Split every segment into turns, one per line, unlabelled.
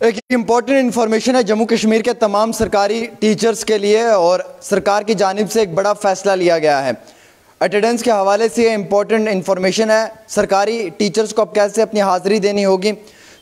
एक important information है जम्मू कश्मीर के तमाम सरकारी टीचर्स के लिए, और सरकार की जानिब से एक बड़ा फैसला लिया गया है। अटेंडेंस के हवाले से ये इम्पॉर्टेंट इन्फॉर्मेशन है। सरकारी टीचर्स को अब कैसे अपनी हाज़िरी देनी होगी।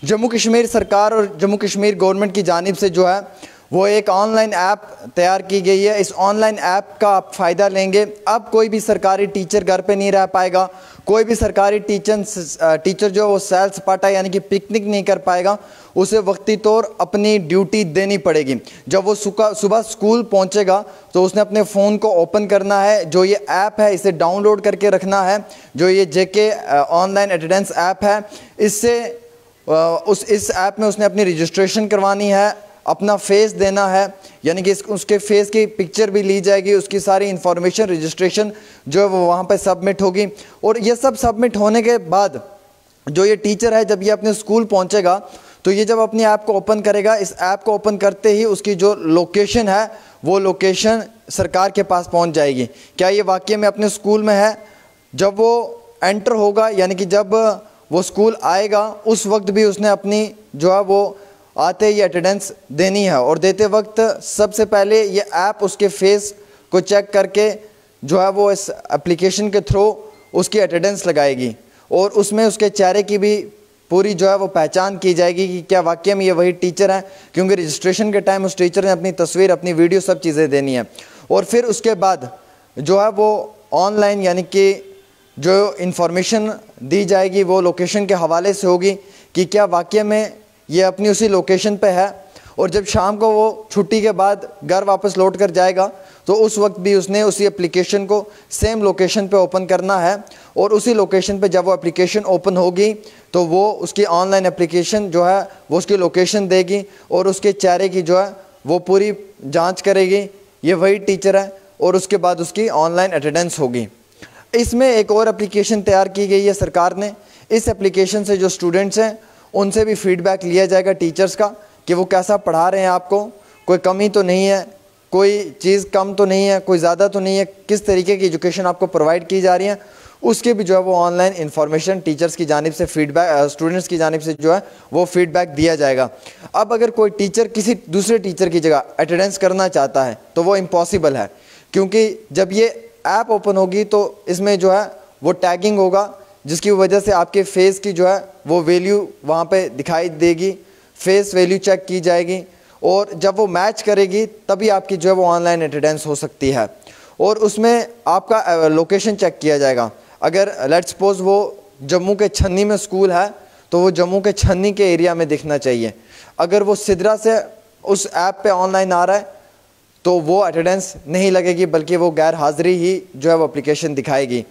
जम्मू कश्मीर सरकार और जम्मू कश्मीर गवर्नमेंट की जानिब से जो है वो एक ऑनलाइन ऐप तैयार की गई है। इस ऑनलाइन ऐप का आप फ़ायदा लेंगे। अब कोई भी सरकारी टीचर घर पे नहीं रह पाएगा, कोई भी सरकारी टीचर जो वो सैर सपाटा यानी कि पिकनिक नहीं कर पाएगा, उसे वक्ती तौर अपनी ड्यूटी देनी पड़ेगी। जब वो सुबह स्कूल पहुंचेगा तो उसने अपने फ़ोन को ओपन करना है, जो ये ऐप है इसे डाउनलोड करके रखना है, जो ये जेके ऑनलाइन अटेंडेंस ऐप है। इससे इस ऐप में उसने अपनी रजिस्ट्रेशन करवानी है, अपना फेस देना है, यानी कि उसके फेस की पिक्चर भी ली जाएगी, उसकी सारी इन्फॉर्मेशन रजिस्ट्रेशन जो है वो वहाँ पे सबमिट होगी। और ये सब सबमिट होने के बाद जो ये टीचर है जब ये अपने स्कूल पहुँचेगा तो ये जब अपनी ऐप को ओपन करेगा, इस ऐप को ओपन करते ही उसकी जो लोकेशन है वो लोकेशन सरकार के पास पहुँच जाएगी। क्या ये वाकई में अपने स्कूल में है? जब वो एंटर होगा यानी कि जब वो स्कूल आएगा उस वक्त भी उसने अपनी जो है वो आते ही अटेंडेंस देनी है। और देते वक्त सबसे पहले ये ऐप उसके फेस को चेक करके जो है वो इस एप्लीकेशन के थ्रू उसकी अटेंडेंस लगाएगी, और उसमें उसके चेहरे की भी पूरी जो है वो पहचान की जाएगी कि क्या वाकई में ये वही टीचर है, क्योंकि रजिस्ट्रेशन के टाइम उस टीचर ने अपनी तस्वीर, अपनी वीडियो, सब चीज़ें देनी है। और फिर उसके बाद जो है वो ऑनलाइन यानी कि जो इन्फॉर्मेशन दी जाएगी वो लोकेशन के हवाले से होगी कि क्या वाकई में ये अपनी उसी लोकेशन पे है। और जब शाम को वो छुट्टी के बाद घर वापस लौट कर जाएगा तो उस वक्त भी उसने उसी एप्लीकेशन को सेम लोकेशन पे ओपन करना है, और उसी लोकेशन पे जब वो एप्लीकेशन ओपन होगी तो वो उसकी ऑनलाइन एप्लीकेशन जो है वो उसकी लोकेशन देगी और उसके चेहरे की जो है वो पूरी जांच करेगी ये वही टीचर है, और उसके बाद उसकी ऑनलाइन अटेंडेंस होगी। इसमें एक और एप्लीकेशन तैयार की गई है सरकार ने। इस एप्लीकेशन से जो स्टूडेंट्स हैं उनसे भी फीडबैक लिया जाएगा टीचर्स का कि वो कैसा पढ़ा रहे हैं, आपको कोई कमी तो नहीं है, कोई चीज़ कम तो नहीं है, कोई ज़्यादा तो नहीं है, किस तरीके की एजुकेशन आपको प्रोवाइड की जा रही है, उसके भी जो है वो ऑनलाइन इन्फॉर्मेशन टीचर्स की जानिब से फीडबैक, स्टूडेंट्स की जानिब से जो है वो फीडबैक दिया जाएगा। अब अगर कोई टीचर किसी दूसरे टीचर की जगह अटेंडेंस करना चाहता है तो वो इम्पॉसिबल है, क्योंकि जब ये ऐप ओपन होगी तो इसमें जो है वो टैगिंग होगा, जिसकी वजह से आपके फेस की जो है वो वैल्यू वहाँ पे दिखाई देगी, फेस वैल्यू चेक की जाएगी, और जब वो मैच करेगी तभी आपकी जो है वो ऑनलाइन अटेंडेंस हो सकती है। और उसमें आपका लोकेशन चेक किया जाएगा। अगर लेट्स सपोज वो जम्मू के छन्नी में स्कूल है तो वो जम्मू के छन्नी के एरिया में दिखना चाहिए। अगर वो सिदरा से उस ऐप पे ऑनलाइन आ रहा है तो वो अटेंडेंस नहीं लगेगी, बल्कि वो गैर हाज़िरी ही जो है वो एप्लीकेशन दिखाएगी।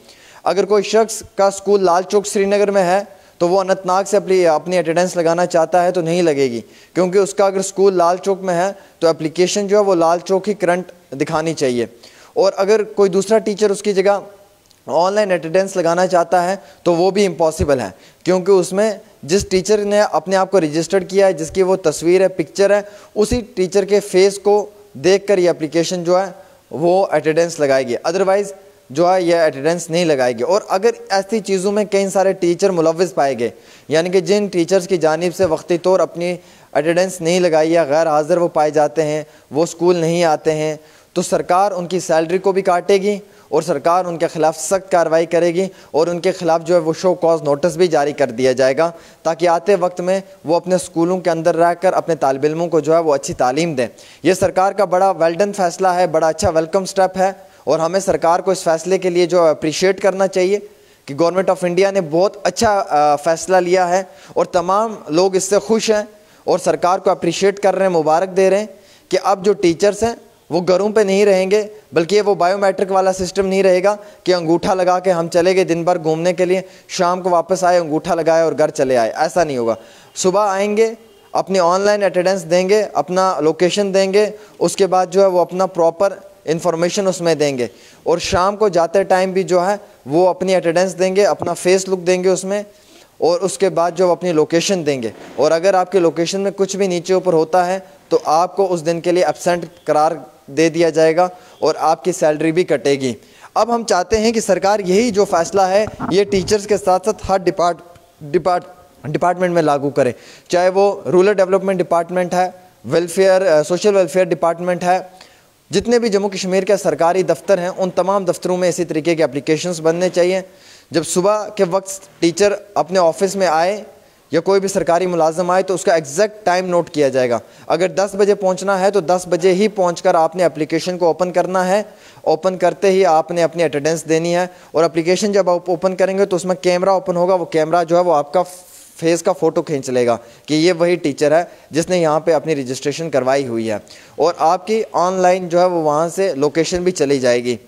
अगर कोई शख्स का स्कूल लाल चौक श्रीनगर में है तो वो अनंतनाग से अपनी अटेंडेंस लगाना चाहता है तो नहीं लगेगी, क्योंकि उसका अगर स्कूल लाल चौक में है तो एप्लीकेशन जो है वो लाल चौक ही करंट दिखानी चाहिए। और अगर कोई दूसरा टीचर उसकी जगह ऑनलाइन अटेंडेंस लगाना चाहता है तो वो भी इम्पॉसिबल है, क्योंकि उसमें जिस टीचर ने अपने आप को रजिस्टर्ड किया है, जिसकी वो तस्वीर है, पिक्चर है, उसी टीचर के फेस को देखकर ये एप्लीकेशन जो है वो अटेंडेंस लगाएगी, अदरवाइज़ जो है ये अटेंडेंस नहीं लगाएगी। और अगर ऐसी चीज़ों में कई सारे टीचर मुलव्वस पाए गए, यानी कि जिन टीचर्स की जानिब से वक्ती तौर अपनी अटेंडेंस नहीं लगाई या गैर हाज़िर वो पाए जाते हैं, वो स्कूल नहीं आते हैं, तो सरकार उनकी सैलरी को भी काटेगी और सरकार उनके ख़िलाफ़ सख्त कार्रवाई करेगी, और उनके ख़िलाफ़ जो है वो शो कॉज नोटिस भी जारी कर दिया जाएगा, ताकि आते वक्त में वो अपने स्कूलों के अंदर रहकर अपने तालिब इल्मों को जो है वो अच्छी तालीम दें। ये सरकार का बड़ा वेल डन फैसला है, बड़ा अच्छा वेलकम स्टेप है, और हमें सरकार को इस फैसले के लिए जो अप्रिशिएट करना चाहिए कि गवर्नमेंट ऑफ इंडिया ने बहुत अच्छा फ़ैसला लिया है, और तमाम लोग इससे खुश हैं और सरकार को अप्रिशिएट कर रहे हैं, मुबारक दे रहे हैं कि अब जो टीचर्स हैं वो घरों पे नहीं रहेंगे, बल्कि वो बायोमेट्रिक वाला सिस्टम नहीं रहेगा कि अंगूठा लगा के हम चले गए दिन भर घूमने के लिए, शाम को वापस आए, अंगूठा लगाए और घर चले आए। ऐसा नहीं होगा। सुबह आएंगे, अपनी ऑनलाइन अटेंडेंस देंगे, अपना लोकेशन देंगे, उसके बाद जो है वो अपना प्रॉपर इन्फॉर्मेशन उसमें देंगे, और शाम को जाते टाइम भी जो है वो अपनी अटेंडेंस देंगे, अपना फेस लुक देंगे उसमें, और उसके बाद जो अपनी लोकेशन देंगे। और अगर आपके लोकेशन में कुछ भी नीचे ऊपर होता है तो आपको उस दिन के लिए एब्सेंट करार दे दिया जाएगा और आपकी सैलरी भी कटेगी। अब हम चाहते हैं कि सरकार यही जो फ़ैसला है ये टीचर्स के साथ साथ हर डिपार्टमेंट में लागू करें, चाहे वो रूरल डेवलपमेंट डिपार्टमेंट है, सोशल वेलफेयर डिपार्टमेंट है, जितने भी जम्मू कश्मीर के सरकारी दफ्तर हैं उन तमाम दफ्तरों में इसी तरीके के एप्लीकेशंस बनने चाहिए। जब सुबह के वक्त टीचर अपने ऑफिस में आए या कोई भी सरकारी मुलाजम आए तो उसका एग्जैक्ट टाइम नोट किया जाएगा। अगर 10 बजे पहुंचना है तो 10 बजे ही पहुंचकर आपने एप्लीकेशन को ओपन करना है। ओपन करते ही आपने अपनी अटेंडेंस देनी है, और एप्लीकेशन जब आप ओपन करेंगे तो उसमें कैमरा ओपन होगा। वो कैमरा जो है वो आपका फेस का फ़ोटो खींच लेगा कि ये वही टीचर है जिसने यहाँ पे अपनी रजिस्ट्रेशन करवाई हुई है, और आपकी ऑनलाइन जो है वो वहाँ से लोकेशन भी चली जाएगी।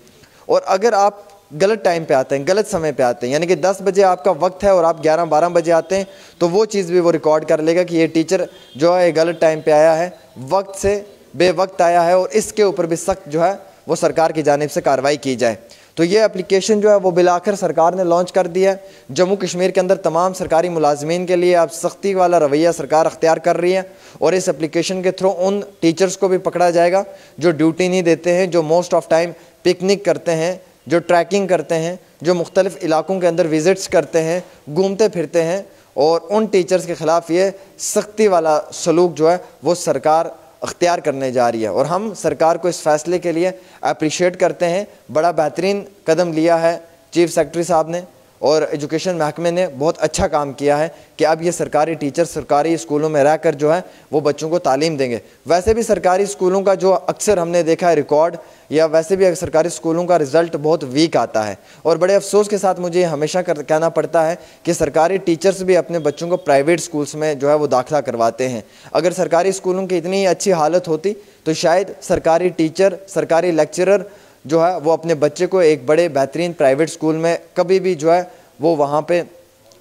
और अगर आप गलत टाइम पे आते हैं, गलत समय पे आते हैं, यानी कि 10 बजे आपका वक्त है और आप 11-12 बजे आते हैं, तो वो चीज़ भी वो रिकॉर्ड कर लेगा कि ये टीचर जो है गलत टाइम पे आया है, वक्त से बेवक्त आया है, और इसके ऊपर भी सख्त जो है वो सरकार की जानिब से कार्रवाई की जाए। तो ये एप्लीकेशन जो है वो बिलाखिर सरकार ने लॉन्च कर दिया है। जम्मू कश्मीर के अंदर तमाम सरकारी मुलाजमीन के लिए अब सख्ती वाला रवैया सरकार अख्तियार कर रही है, और इस एप्लीकेशन के थ्रू उन टीचर्स को भी पकड़ा जाएगा जो ड्यूटी नहीं देते हैं, जो मोस्ट ऑफ टाइम पिकनिक करते हैं, जो ट्रैकिंग करते हैं, जो मुख्तलिफ़ इलाकों के अंदर विज़िट्स करते हैं, घूमते फिरते हैं, और उन टीचर्स के ख़िलाफ़ ये सख्ती वाला सलूक जो है वो सरकार अख्तियार करने जा रही है। और हम सरकार को इस फ़ैसले के लिए अप्रिशिएट करते हैं। बड़ा बेहतरीन कदम लिया है चीफ सेक्रेटरी साहब ने, और एजुकेशन महकमे ने बहुत अच्छा काम किया है कि अब ये सरकारी टीचर सरकारी स्कूलों में रहकर जो है वो बच्चों को तालीम देंगे। वैसे भी सरकारी स्कूलों का जो अक्सर हमने देखा है रिकॉर्ड, या वैसे भी सरकारी स्कूलों का रिज़ल्ट बहुत वीक आता है, और बड़े अफसोस के साथ मुझे हमेशा कहना पड़ता है कि सरकारी टीचर्स भी अपने बच्चों को प्राइवेट स्कूल्स में जो है वो दाखिला करवाते हैं। अगर सरकारी स्कूलों की इतनी अच्छी हालत होती तो शायद सरकारी टीचर, सरकारी लेक्चरर जो है वो अपने बच्चे को एक बड़े बेहतरीन प्राइवेट स्कूल में कभी भी जो है वो वहाँ पे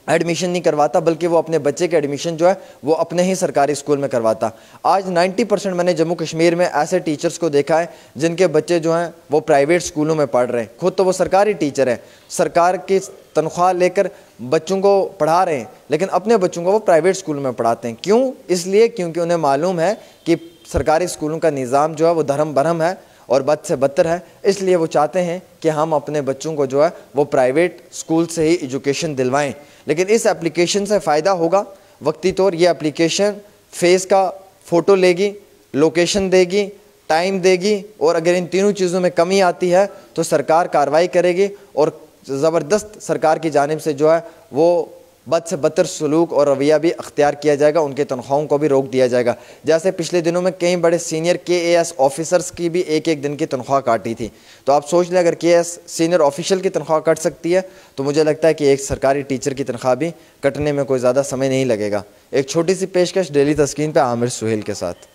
एडमिशन नहीं करवाता, बल्कि वो अपने बच्चे के एडमिशन जो है वो अपने ही सरकारी स्कूल में करवाता। आज 90% मैंने जम्मू कश्मीर में ऐसे टीचर्स को देखा है जिनके बच्चे जो हैं वो प्राइवेट स्कूलों में पढ़ रहे हैं। खुद तो वो सरकारी टीचर हैं, सरकार की तनख्वाह लेकर बच्चों को पढ़ा रहे हैं, लेकिन अपने बच्चों को वो प्राइवेट स्कूल में पढ़ाते हैं। क्यों? इसलिए क्योंकि उन्हें मालूम है कि सरकारी स्कूलों का निज़ाम जो है वो धर्म भरम है और बद से बदतर है। इसलिए वो चाहते हैं कि हम अपने बच्चों को जो है वो प्राइवेट स्कूल से ही एजुकेशन दिलवाएं। लेकिन इस एप्लीकेशन से फ़ायदा होगा वक्ती तौर। ये एप्लीकेशन फेस का फ़ोटो लेगी, लोकेशन देगी, टाइम देगी, और अगर इन तीनों चीज़ों में कमी आती है तो सरकार कार्रवाई करेगी, और ज़बरदस्त सरकार की जानिब से जो है वो बद से बदतर सलूक और रवैया भी अख्तियार किया जाएगा, उनके तनख्वाहों को भी रोक दिया जाएगा। जैसे पिछले दिनों में कई बड़े सीनियर KAS ऑफिसर्स की भी एक दिन की तनख्वाह काटी थी। तो आप सोच लें, अगर KAS सीनियर ऑफिशियल की तनख्वाह कट सकती है तो मुझे लगता है कि एक सरकारी टीचर की तनख्वाह भी कटने में कोई ज़्यादा समय नहीं लगेगा। एक छोटी सी पेशकश डेली तस्कीन पे आमिर सुहेल के साथ।